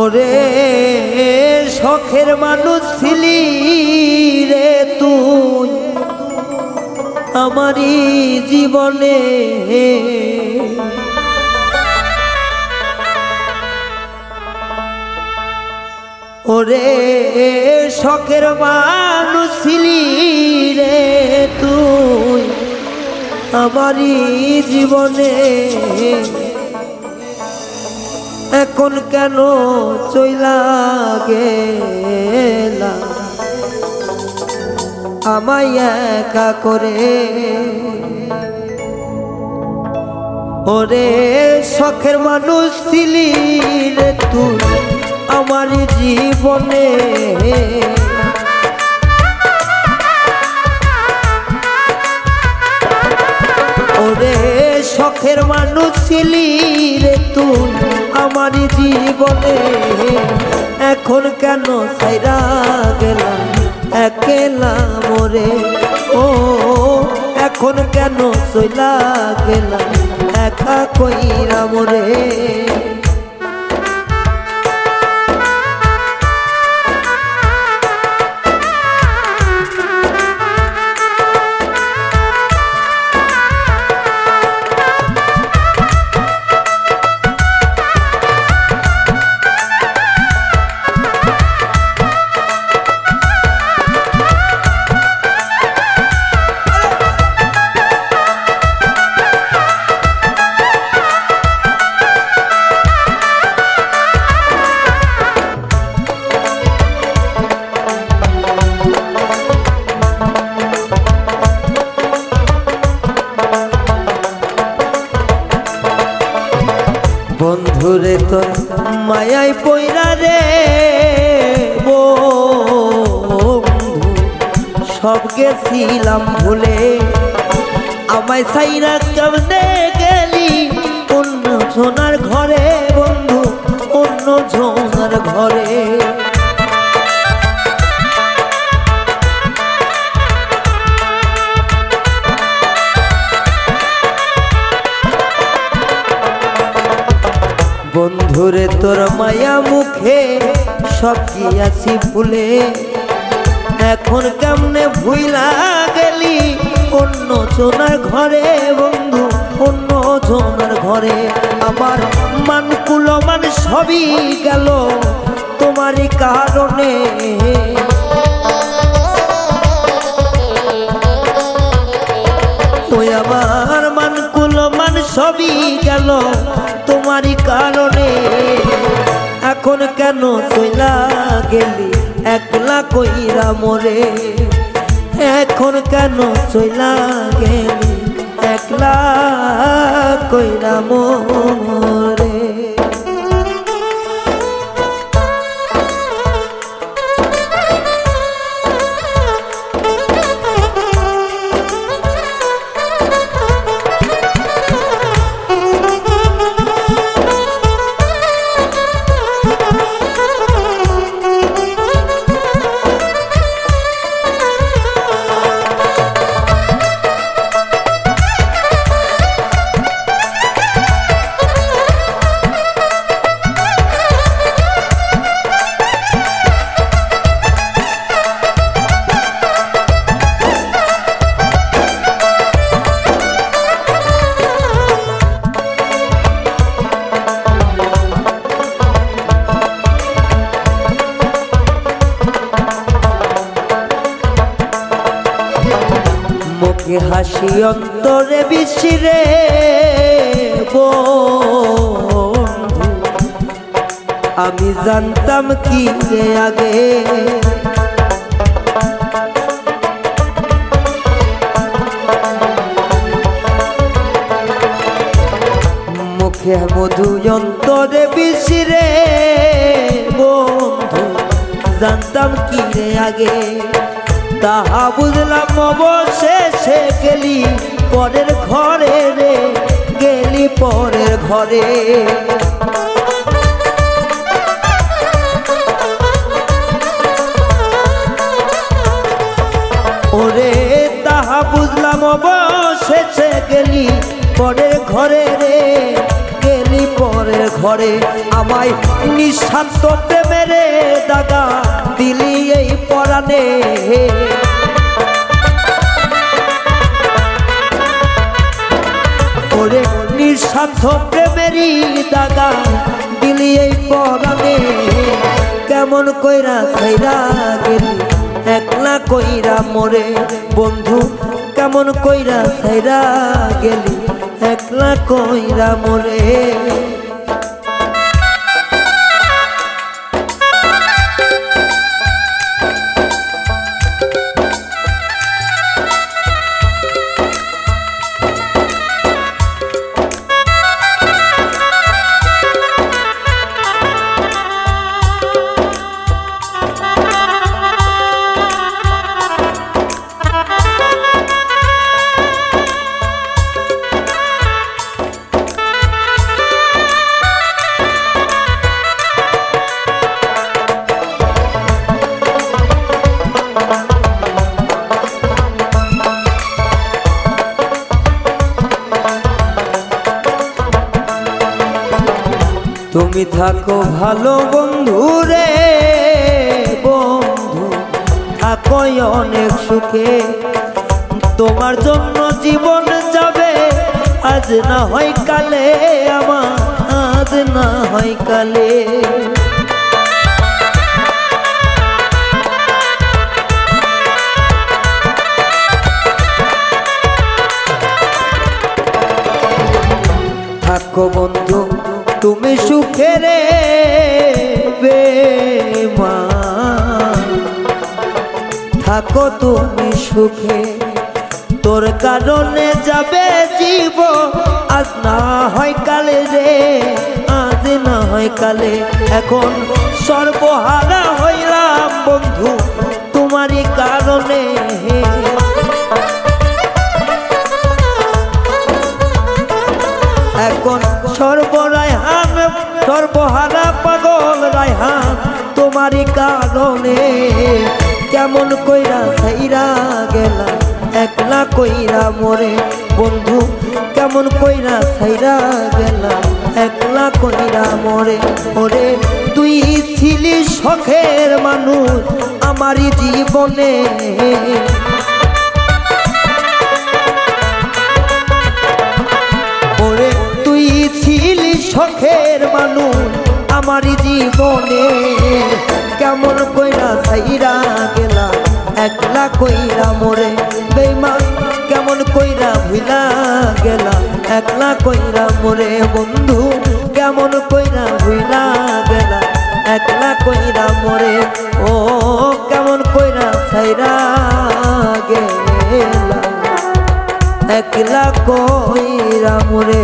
ওরে শখের মানুষ ছিলি রে তুই আমারই জীবনে, ওরে শখের মানুষ ছিলি রে তুই আমারই জীবনে। এখন কেন চইলা গেলা আমায় একা করে, ওরে শখের মানুষ ছিলি রে তুই আমার জীবনে। ওরে শখের মানুষ ছিলি রে তুই আমার জীবনে, এখন কেন ছাইরা গেলা একলা মোরে। ও এখন কেন চইলা গেলা একা কইরা মোরে। বন্ধুরে তোর মায়ায় পইরা রে বন্ধু সব গেছিলাম ভুলে, আমায় ছাইরা কেমনে গেলি অন্য জনার ঘরে বন্ধু অন্য জনার ঘরে। বন্ধুরে তোর মায়া মুখে সব গিয়াছি ভুলে, এখন কেমনে ভুইলা গেলি অন্য জনার ঘরে বন্ধু অন্য জনার ঘরে। আমার মান কুলমান সবই গেল তোমারই কারণে, ওই আমার মান কুলমান সবই গেল তোমারই কারণে। এখন কেন চইলা গেলি একলা কইরা মোরে, এখন কেন চইলা গেলি একলা কইরা মোরে। মুখে হাসি অন্তরে বিশিরে বন্ধু আমি জানতাম কি আগে, মুখে মধু অন্তরে বিশিরে বন্ধু জানতাম কি আগে। তাহা বুঝলাম অবশেষে গেলি পরের ঘরে রে, গেলি পরের ঘরে। ওরে তাহা বুঝলাম অবশেষে গেলি পরের ঘরে রে, গেলি পরের ঘরে আমায় নিঃস্বার্থ প্রেমের দাগা দিলি এই পরাণে ওরে নিঃস্বার্থ প্রেমেরই দাগা দিলি এই পরাণে কেমন কইরা ছাইরা গেলি একলা কইরা মোরে বন্ধু কেমন কইরা ছাইরা গেলি একলা কইরা মোরে তুমি থাকো ভালো বন্ধু রে বন্ধু থাকো অনেক সুখে তোমার জন্য জীবন যাবে আজ না হয় কালে আমার আজ না হয় কালে থাকো বন্ধু তুমি সুখে রে বেমান থাকো তুমি সুখে তোর কারণে যাবে জীব আজ না হয় কালে রে আজ না হয় কালে এখন সর্বহারা হইলাম বন্ধু তোমারই কারণে এখন সর্বরায়হান সর্বহারা পাগল রায়হান তোমারই কারণে কেমন কইরা ছাইরা গেলা একলা কইরা মোরে বন্ধু কেমন কইরা ছাইরা গেলা একলা কইরা মোরে ওরে তুই ছিলি শখের মানুষ আমারই জীবনে ওরে তুই ছিলি শখের মানুষ আমারই জীবনে কেমন কইরা ছাইরা গেলা একলা কইরা মোরে বেঈমান কেমন কইরা ভুলা গেলা একলা কইরা মোরে বন্ধু কেমন কইরা ভুলা গেলা একলা কইরা মোরে ও কেমন কইরা ছাইরা গেলা একলা কইরা মোরে।